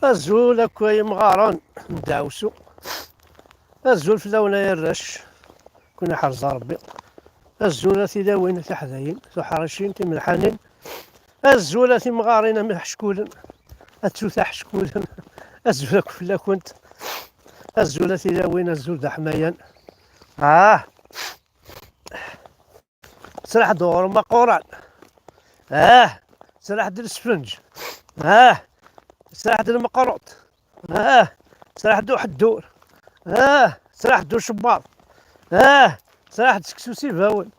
الزول كوي مغارون ندعوسو. الزول في لونا يرش كنا حرز ربي. الزول في داوين في حذاين في حرشين في ملحانين. الزول في مغارين من حشكولن التوثا حشكولن. الزول كفلا كنت الزول في داوين الزول ذا حمايان. سلاح دور ما قران. سلاح ديال السفنج. سلاح ديال المقروط. سلاح دو حدور. سلاح دو شباط. سلاح سكسو سيفاون.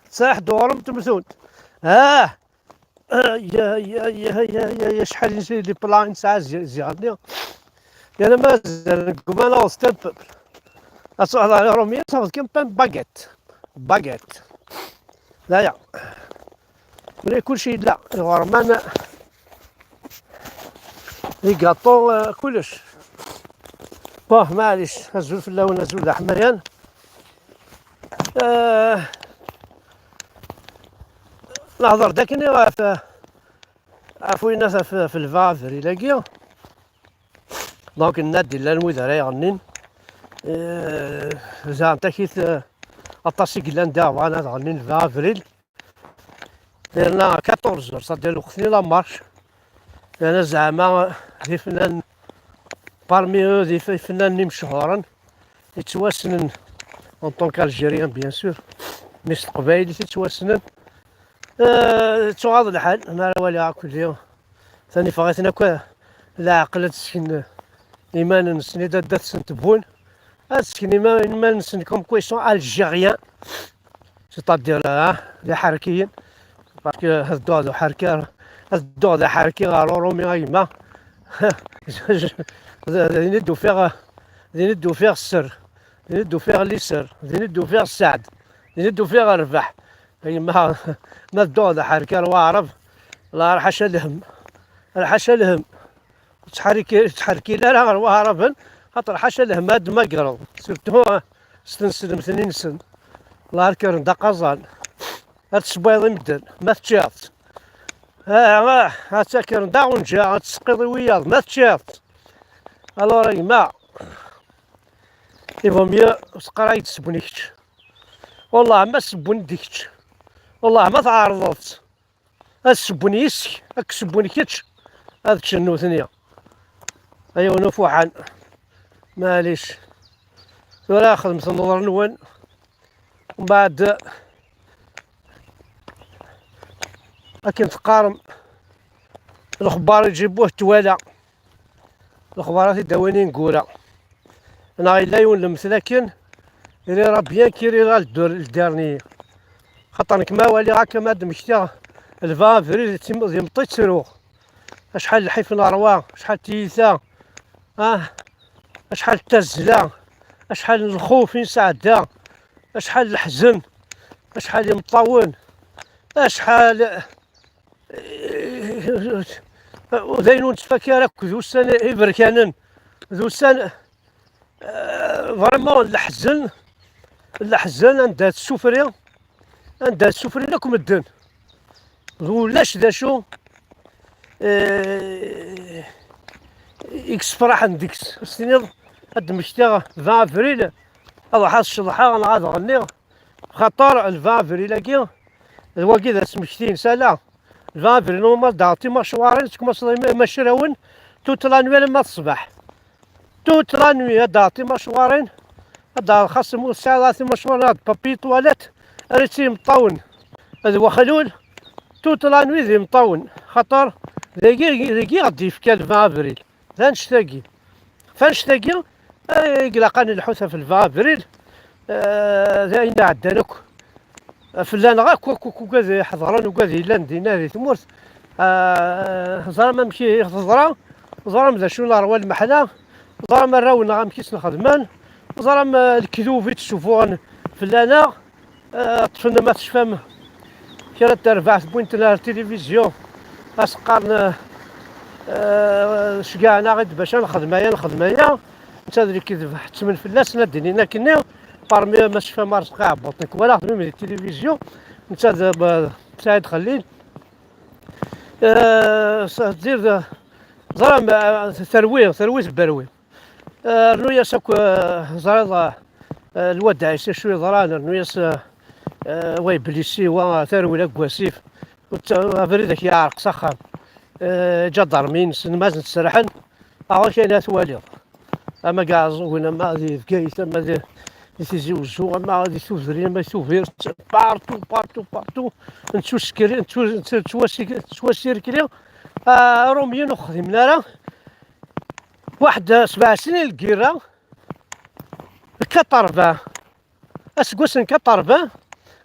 سلاح دورم تمثون. يا شحال نسيت لي بلان ساعة زيادة. انا مازال كما ستيب اصلا على رومية صافي كم باكيت لا يا ولا كلشي لا الغرمان لي كاطو كلش باه معليش الزول في اللون الزول ذا حمريان. نهضر داكني عفوا الناس في الفافري لاقيو دونك النادي لا المدير يغنين زعما تاكيت اطاسي كلان داو انا غنين الفافريل درنا 14 صدر وقتني لا مارش. انا زعما ذي فنان بارمي ذي فنانين مشهورا يتواسنن اون طونك الجيريان بيان سور مش قبايلي تتواسنن. تغاض الحال ما والي كل يوم ثاني فغيتنا كوا لا عقلت سكن إيمان نسني دات سنتبون سكن إيمان نسن كوم كويسون الجيريان سيتادير لي حركيين باسكو هاد الدو حركي هاد حركي رومي غيما ندو فيغ السر ندو فيغ اليسر ندو فيغ السعد ندو فيغ الربح ما الدو حركي واعرف لا حاشا الهم تحركي لا غير واعرفن خاطر حاشا الهم هاد ما قرض سيرتو ستنسلم 2 سن الله الكرم دا قزان هاد الصبايض مدن ما تشافت هاد ساكن دا ونجا هاد تسقيضي وياض ما تشافت الوغ ما يفو ميو سقراي تسبونيكش والله ما سبوني ديكش والله ما تعارضت السبوني يسك هاك سبوني كيتش هاد تشنو ثنيا ايوا نفوحان معليش ولا خدمة النظر نون ومن بعد لكن تقارن الاخبار يجيبوه توالى الاخبارات الدواني نقولها انا غير لا يولمت لكن اللي راه بيان كيري راه الدارني خاطر كما والي غا كما دمشتي الفافري يمطي تسروغ شحال الحيف ناروا شحال تيثا شحال التزله شحال الخوف ينسعدا شحال الحزن شحال يمطاون شحال وذينون تفكرك ذو السنة إبركانن ذو السنة فريمون الحزن عندها السفرية لكم الدن ولاش ذا شو إكس فرح عندك سنيض هاد مشتاغ 20 افريل هذا حاس الشضحة انا غادي نغني خاطر 20 افريل كي هو كذا سمشتين سالا 20 افريل نورمال دعطي مشوارين كما مشراون توت لانويل ما الصباح توت لانوي دعطي مشوارين هذا خاص ساعة مشوارات بابي طواليت ريتي مطون هذا هو خلول توت لانوي ذي مطون خاطر ذيكي غادي يفكا 20 افريل فانشتاقي قلقاني الحوثة في 20 افريل زين عدانك فلان غا كذا حضران وكذا لان دينا ذي ثمورت زرا مشي زرا ذا شو نروى المحلا زرا ما راونا غامكيس نخدمان زرا الكذوب تشوفون فلانا طفلنا ما تشفام كرا ترفع بوينت التلفزيون اسقارنا شقعنا غير باش نخدمايا انت ذيك كذب حتى من فلاس نادينا كني بارمي ما شفا ما رزقا بطنك ولا خدمي من التلفزيون انت سعيد خليل دير زرا ثروي بروي. رنويا ساك زرا الواد عيسى شوي ضران رنوياس وي بليسي وثروي لك واسيف فريدك يعرق سخن جدر مين مازن تسرحن أول شيء لا تواليض أما كاع زوينا ما غادي فكايت أما ذي تيزوجو أما غادي توفرين ما توفير بارتو نتو سكري نتو تواسيركلي روميين وخدمنا راه واحد 7 سنين الكيرا كطربة اسكوسن كطربة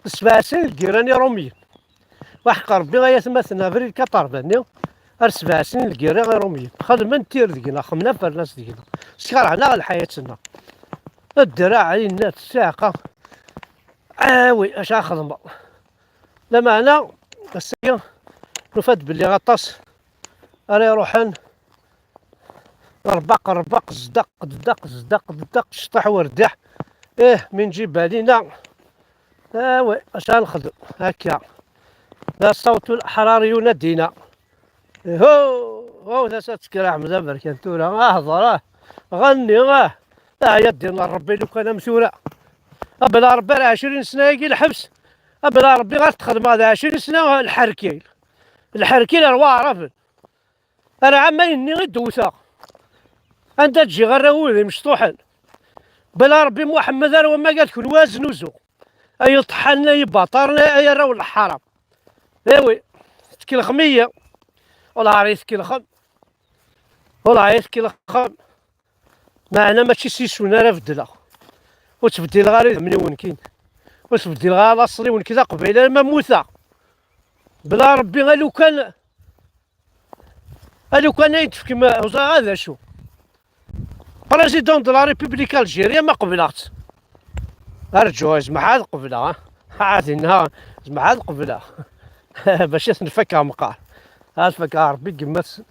7 سنين الكيراني روميين واحد قربي غايتمثلنا فريد كطربة 7 سنين الكيرا غير روميين خدمنا نتير ديكنا خمنا فرناس ديكنا سكرعنا على حياتنا الدراع علينا الساقة وي اش غنخدم لما انا السيا نفد باللي غطاس راه يروحن ربق زدق شطح وردح من جيبها لينا وي اش غنخدم هكا لا صوت الاحرار ينادينا هو ذا تتكرع مزبر كنتورا هضر غني يا دينا ربي لو كان مسورة بلا ربي راه 20 سنة يجي الحبس بلا ربي غتخدم هذا 20 سنة الحركيل راه واعرف انا عمالي غير دوثا انت تجي غير ولدي مشطوحن بلا ربي محمد راه ما قال تكون وازن وزو اي طحنا يباطرنا اي راهو الحرام ايوي تكي الخمية والله عريس كي الخم والله عريس كي الخم معنا ماشي سيسونا راه بدلا وتبدل غير من وين كاين وتبدل غير الاصلي وين كذا قبيله ما موثا بلا ربي غير لو كان يتفك ما هذا شو بريزيدون دو لا ريبوبليك الجيريا ما قبلات ارجو اسمع هذا قبلها عاد انها اسمع هذا قبلها باش نفكها مقار هذا فكها ربي قمت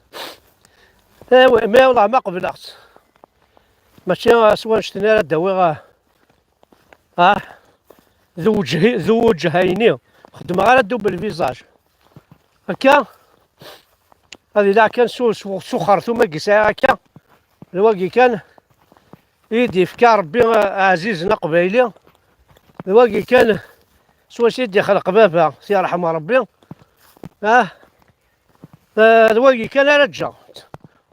ايوا ما والله ما قبلات ماشي سوا شتينا داوي ذو وجهين خدم غير دوبل فيزاج هكا هذه لا كان سخرتو ما قيسها هكا الواقي كان يدي فكا ربي عزيزنا قبايلي الواقي كان سوا سيدي خلق بابا سي يرحم ربي الواقي كان رجع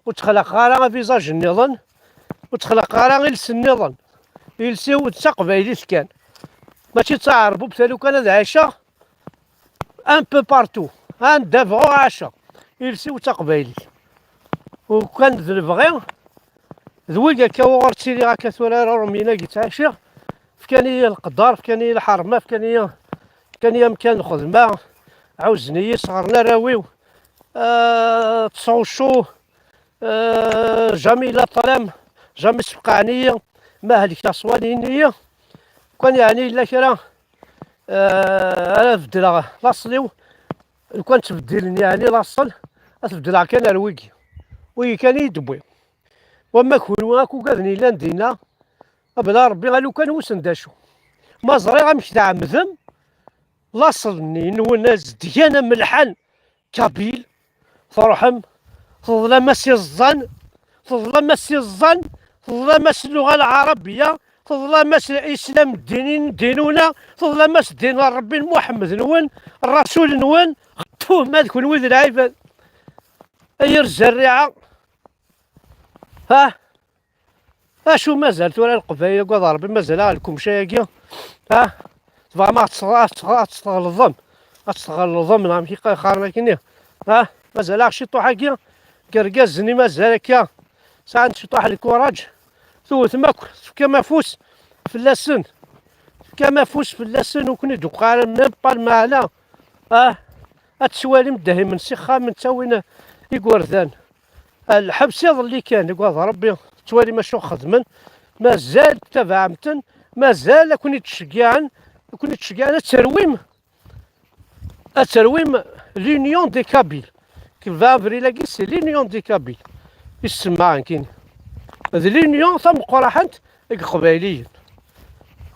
وتخلق غير فيزاج النظام وتخلق غير يلس النظام يلسيو تقبايلي كان ماشي تعربو بثالو كان هذا عايشة ان بو بارتو دافغو عاشا يلسيو تقبايلي وكان ذو البغي ذوي هكا وغرتي لي هكا ثورا رومينا كيتعاشى فكاني القدار فكاني الحرمه فكاني مكان الخدمه عاوزني صغرنا راويو تصوشو جميلة طلام جامي سبقعني ما هذيك تصوانينية كان يعني الا كرا انا بدلا لاصليو لو كان تبدلني يعني لاصل تبدلها كان الويكي وي كان يدبوي وما كون واكو كاذني لا ندينا بلا ربي غالو كان وسنداشو ما زري غنمشي عمذم لاصلني نوناز ديانا ملحن كابيل فرحم تظلم سي الظن تظلم اللغة العربية تظلم الإسلام دينونا تظلم دين ربي محمد نون الرسول نون غطوه ما تكون وذ العيب أير الزريعة شو مازال تورا القبايل قد ربي مازال لكم شايقيا تبغى ما تستغلظم نعم كي خارنا كني مازال شي طوحة كيا كركازني مازال كيا ساعات شي طوح الكوراج ثوث ماكل كما فوس في اللسن وكني دوقار نبقى معنا التسوالي مدهي من سخا من تاوينا يقورثان الحبس يظل كان يقول ربي توالي ماشي خدمن مازال تفاهمتن مازال كوني تشجعن الترويم لونيون دي كابيل كيف افريلا كيس لونيون دي كابيل يسمع كاين هذه لونيون ثم قراحنت قبايليين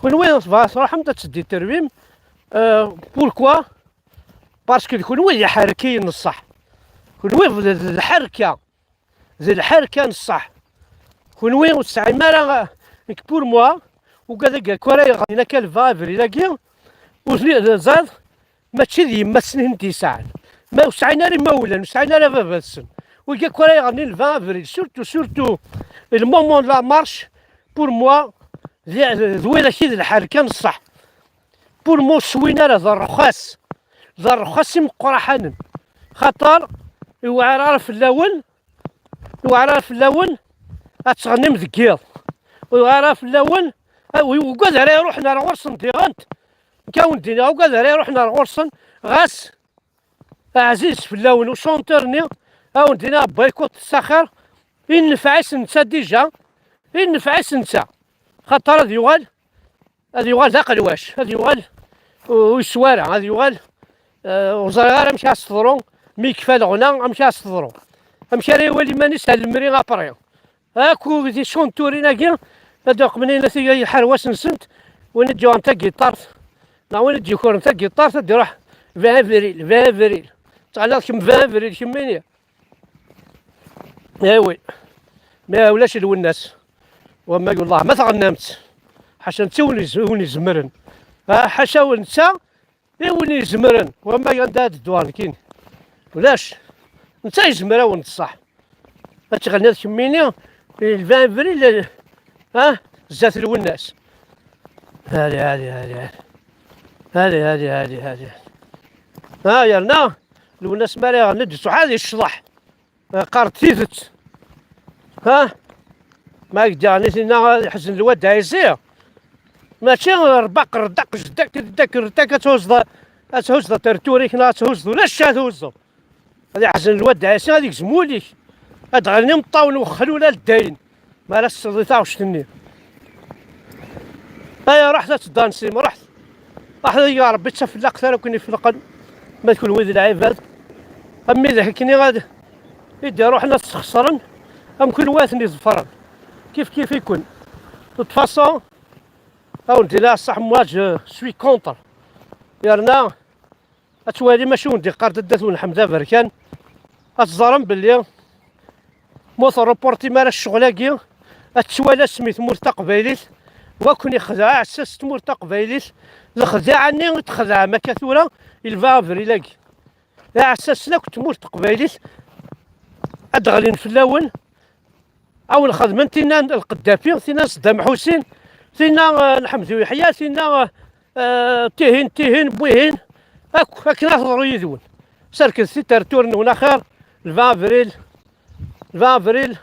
كون وين صراحه متى تسدي الترويم بوركوا باسكو كون وين حركيين الصح كون وين الحركه ذي الحال كان الصح كونوي وتسعي مالا بور موا وكذا كوراي غادي كان فافري لاكي وزاد ماشي ديما سنين تيساعد ما وسعينا راه مولا وسعينا راه بابا السن وكا كوراي غادي الفافري سورتو المومون لا مارش بور موا ذوينا كي الحال كان الصح بور مو سوينا راه ذا الرخاص مقرا حنن خاطر يوعر في الاول اتغنم ذكيض ويوعر في الاول وقال راه روحنا راه ورصن تيغانت كاون دينا وقال راه روحنا راه ورصن غاس عزيز في الاول وشونترني او دينا بايكوت السخر ينفعس نتا ديجا ينفعس نتا خاطر هذا يوال ذا قلواش هذا يوال ويسوارع هذا يوال وزغار مشى الصدرون مي كفى الغنى مشى الصدرون مشى راه يولي مانيش على المري ابري هاكو دي شونتورينا كاع هذوك منين ثي حرواس نسنت وين تجو انت كيطار لا وين تجي كور انت كيطار تدي روح فافريل تعال كم فافريل كمينيا ايوي ما ولاش الوناس وما يقول الله ما تغنمت حاشا انت وني زمرن حاشا ونت وني زمرن وما عندها الدوان كاين ولاش انت يزمر ونت صح تغني كمينيا الفافريل زات الوناس هذه يرنا الوناس مالي ندسو هذه الشطح قارت تيفت ما يقدرني سينا يحزن الواد عايزيه ماشي رباق ردق جدك تهز ترتوري كنا تهز ولا الشا تهزو هذا يحزن الواد عايزيه هذيك زموليك هاد غني مطاول وخلو لا الداين ما لا الصديطه وشتني رحت تدانسي ما رحت يا ربي تشاف اكثر وكني في القلب ما تكون ولد العباد امي ضحكني غادي يدي روحنا تخسرن كل واثني زفرن كيف يكون تفاصون او انت لا صح مواج سوي كونتر يرنا اتوالي ماشي وندي قارد الدثون حمزه بركان اتظلم باللي موث روبورتي مال الشغلاكي اتوالى سميت مرتقبيليت وكون يخدع اساس مرتقبيليت الخداعني تخدع ما كثوره الفافري لاكي على اساس لا كنت مرتقبيليت ادغلين في الاول او الخدمه تينا القدافي تينا صدام حسين تينا الحمد يحيى تينا تيهين بويهين هاك نهضروا يذون سركز في ترتورن هنا خير الفافريل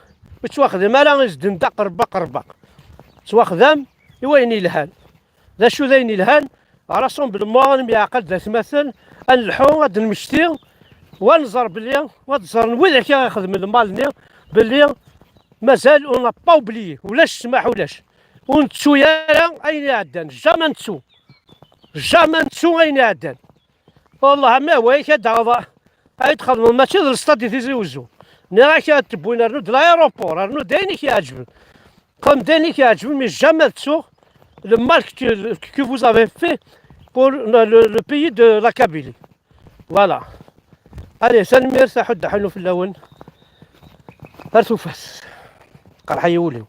وتواخذ مالا يزدن دق ربق تواخذهم يويني الهان ذا شو ذيني الهان راسهم بالموان يعقد ذا تمثل نلحو غاد نمشتي ونزر بلي وتزر نويلك ياخذ من المال بلي مازال اون با اوبليي ولاش سماح ولاش ونتسو يالا اين عدان جاما نتسو اين عدان والله ما هو كدعوة هاي تخدم ماشي ذا الستادي تيزي وزو راك تبوينا رنود لايروبور رنود دايني كيعجبن كوم دايني كيعجبن مي جاما تسو le mal que vous avez fait pour le pays de la Kabylie. Voilà. Allez, سنمير ساحد حلو في اللون. هرتو فاس. قرحي يوليو.